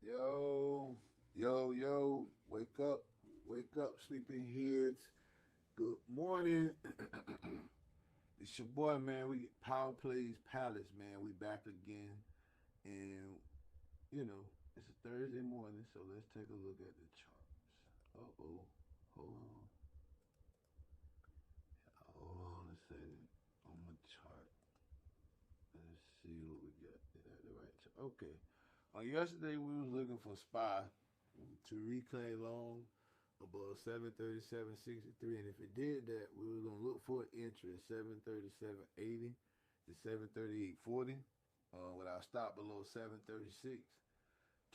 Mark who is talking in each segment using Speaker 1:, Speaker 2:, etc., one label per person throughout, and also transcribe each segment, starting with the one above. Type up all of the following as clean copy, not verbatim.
Speaker 1: Yo, wake up, sleeping heads. Good morning. It's your boy, man. We Power Plays Palace, man. We back again, and it's a Thursday morning, so let's take a look at the charts. Hold on, hold on a second on the chart. Let's see what we got. Is that the right chart? Okay. Yesterday we was looking for SPY to reclaim long above 737.63, and if it did that, we were gonna look for an entry at 737.80 to 738.40, with our stop below 736.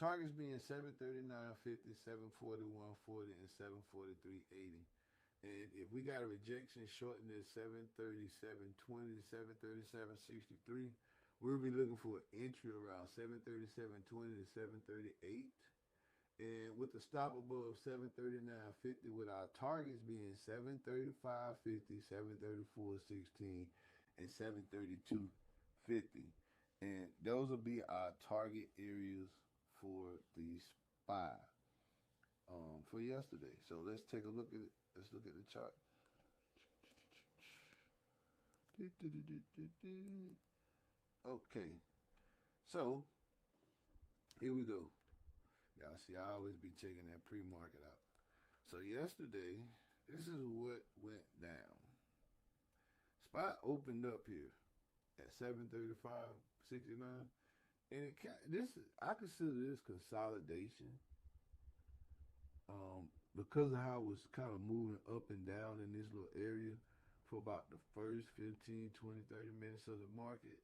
Speaker 1: Targets being 739.50, 741.40, and 743.80. And if we got a rejection shortened at 737.20 to 737.63, we'll be looking for an entry around 737.20 to 738. And with the stop above 739.50, with our targets being 735.50, 734.16, and 732.50. And those will be our target areas for the SPY for yesterday. So let's take a look at it. Let's look at the chart. Okay, so here we go. Y'all see, I always be checking that pre-market out. So yesterday, this is what went down. Spot opened up here at 735.69, and I consider this consolidation. Because of how it was kind of moving up and down in this little area for about the first 15, 20, 30 minutes of the market.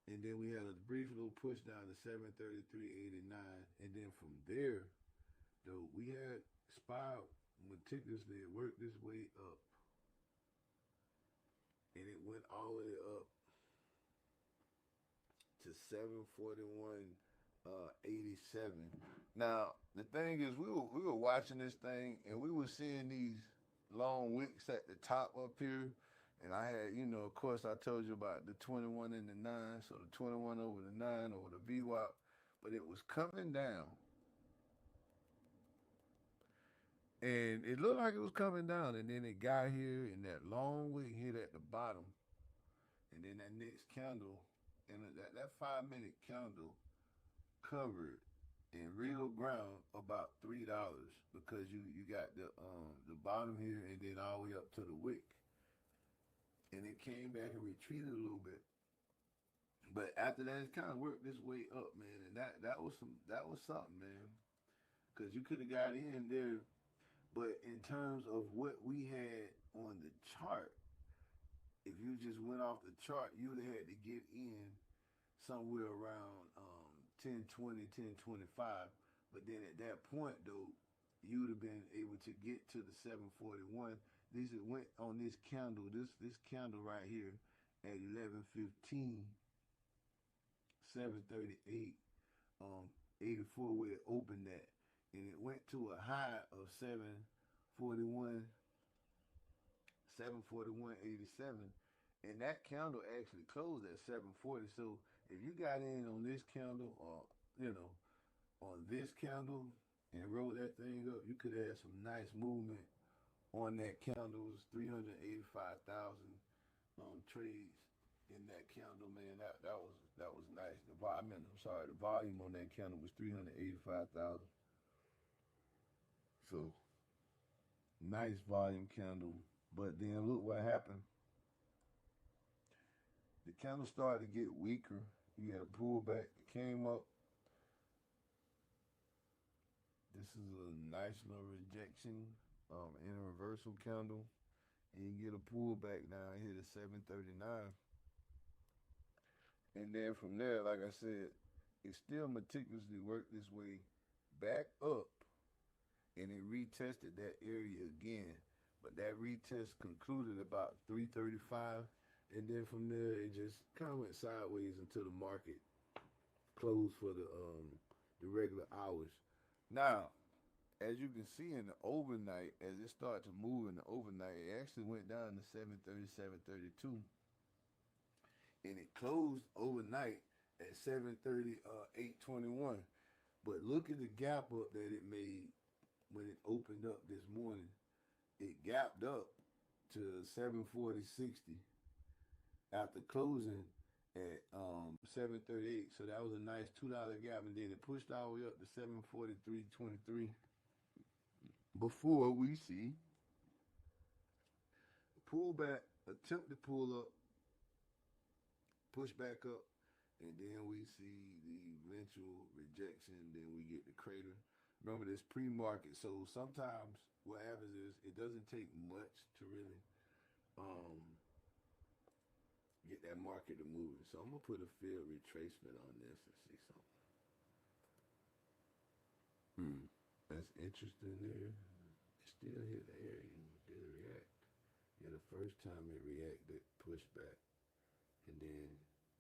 Speaker 1: And then we had a brief little push down to 733.89. And then from there, though, we had SPY meticulously worked this way up. And it went all the way up to 741.87. Now the thing is, we were watching this thing and we were seeing these long wicks at the top up here, and I had, of course, I told you about the 21 and the 9, so the 21 over the 9 over the VWAP, but it was coming down. And it looked like it was coming down, and then it got here, and that long wick hit at the bottom, and then that next candle, and that 5 minute candle covered in real ground about $3 because you got the bottom here and then all the way up to the wick, and it came back and retreated a little bit, but after that it kind of worked this way up, man, and that was something, man, because you could have got in there, but in terms of what we had on the chart, if you just went off the chart, you would have had to get in somewhere around 1020, 1025. But then at that point, though, you would have been able to get to the 741. This went on this candle, this candle right here at 11:15, 738, 84, where it opened at, and it went to a high of 741, 741.87, and that candle actually closed at 740. So if you got in on this candle, or on this candle, and rolled that thing up, you could have some nice movement on that candle. It was 385,000 trades in that candle, man. That was nice. The volume on that candle was 385,000. So nice volume candle. But then look what happened. The candle started to get weaker. You had a pullback. It came up. This is a nice little rejection in a reversal candle. And you get a pullback down here to 739. And then from there, like I said, it still meticulously worked this way back up. And it retested that area again. But that retest concluded about 335. And then from there, it just kind of went sideways until the market closed for the regular hours. Now, as you can see in the overnight, as it started to move in the overnight, it actually went down to 737.32, and it closed overnight at 730, 821. But look at the gap up that it made when it opened up this morning. It gapped up to 740.60 after closing at 738. So that was a nice $2 gap, and then it pushed all the way up to 743.23 before we see pull back, attempt to pull up, push back up, and then we see the eventual rejection. Then we get the crater. Remember this pre-market, so sometimes what happens is it doesn't take much to really um, get that market to move. So I'm gonna put a field retracement on this and see something. That's interesting there. It still hit the area. Did it react? Yeah, the first time it reacted, pushed back, and then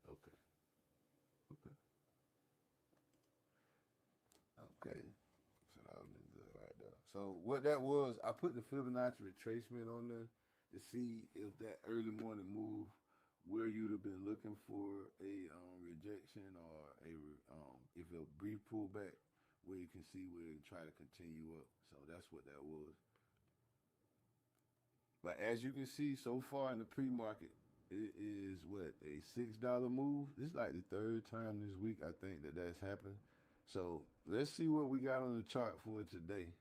Speaker 1: okay, okay, okay. So that would been good right there. So what that was, I put the Fibonacci retracement on there to see if that early morning move where you'd have been looking for a rejection or a if a brief pullback where you can see where it try to continue up. So that's what that was. But as you can see so far in the pre-market, it is what, a $6 move. This is like the third time this week I think that that's happened. So let's see what we got on the chart for today.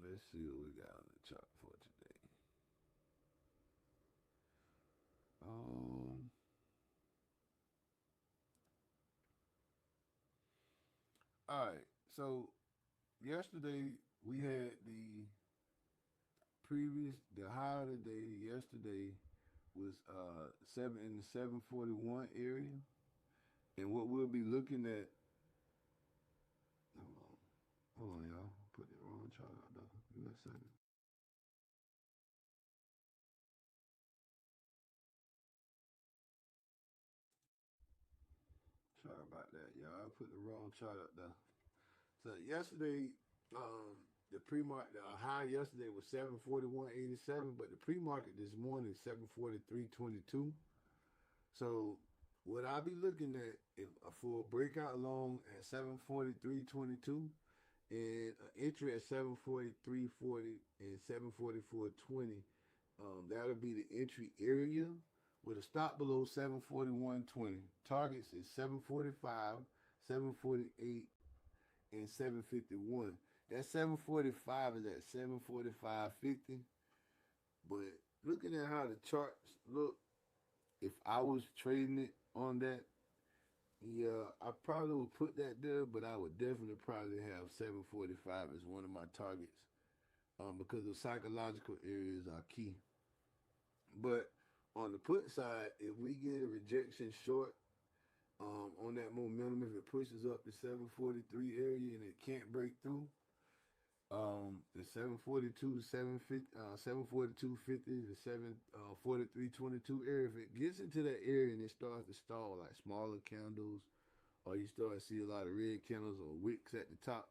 Speaker 1: Let's see what we got on the chart for today. Um, all right. So yesterday we had the high of the day yesterday was seven in the 741 area, and what we'll be looking at. Hold on, y'all. Put the wrong chart out though. Give me a second. Sorry about that, y'all. I put the wrong chart up there. So yesterday, the pre-market, the high yesterday was 741.87, but the pre-market this morning is 743.22. So what I'll be looking at if for a breakout long at 743.22 and an entry at 743.40 and 744.20. That'll be the entry area with a stop below 741.20. Targets is 745, 748, and 751. That 745 is at 745.50. But looking at how the charts look, if I was trading it on that, yeah, I probably would put that there, but I would definitely probably have 745 as one of my targets because the psychological areas are key. But on the put side, if we get a rejection short on that momentum, if it pushes up to 743 area and it can't break through, the 742 to 750, 742.50 to 743.22 area, if it gets into that area and it starts to stall like smaller candles, or you start to see a lot of red candles or wicks at the top,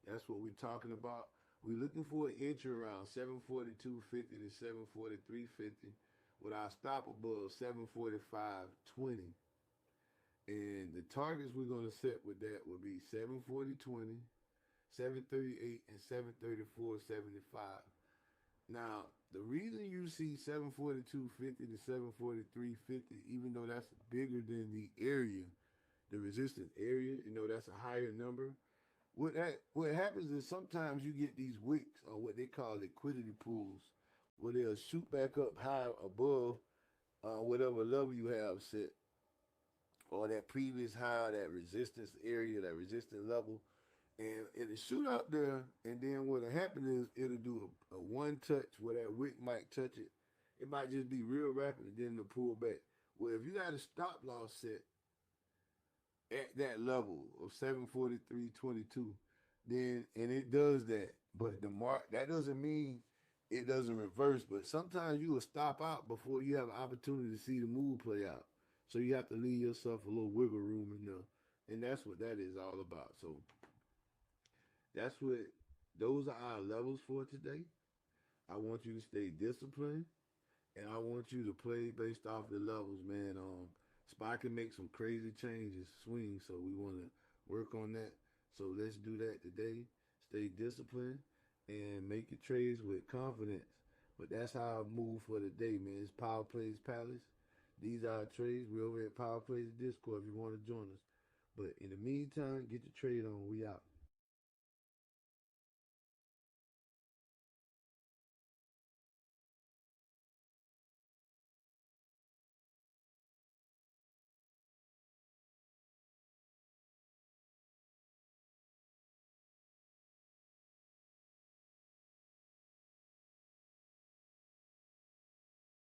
Speaker 1: that's what we're talking about. We're looking for an entry around 742.50 to 743.50 with our stop above 745.20. And the targets we're going to set with that will be 740.20, 738, and 734.75. Now, the reason you see 742.50 to 743.50, even though that's bigger than the area, the resistance area, that's a higher number. What happens is sometimes you get these wicks or what they call liquidity pools, where they'll shoot back up high above whatever level you have set, or that previous high, that resistance area, that resistance level, and it'll shoot out there. And then what'll happen is it'll do a one touch where that wick might touch it. It might just be real rapid, and then it'll pull back. Well, if you got a stop loss set at that level of 743.22, then and it does that. But the mark, that doesn't mean it doesn't reverse. But sometimes you will stop out before you have an opportunity to see the move play out. So you have to leave yourself a little wiggle room in there. And that's what that is all about. So that's what those are our levels for today. I want you to stay disciplined, and I want you to play based off the levels, man. Spy can make some crazy changes, swing, so we want to work on that. So let's do that today. Stay disciplined and make your trades with confidence. But that's how I move for the day, man. It's Power Plays Palace. These are our trades. We're over at Power Plays Discord if you want to join us. But in the meantime, get your trade on. We out.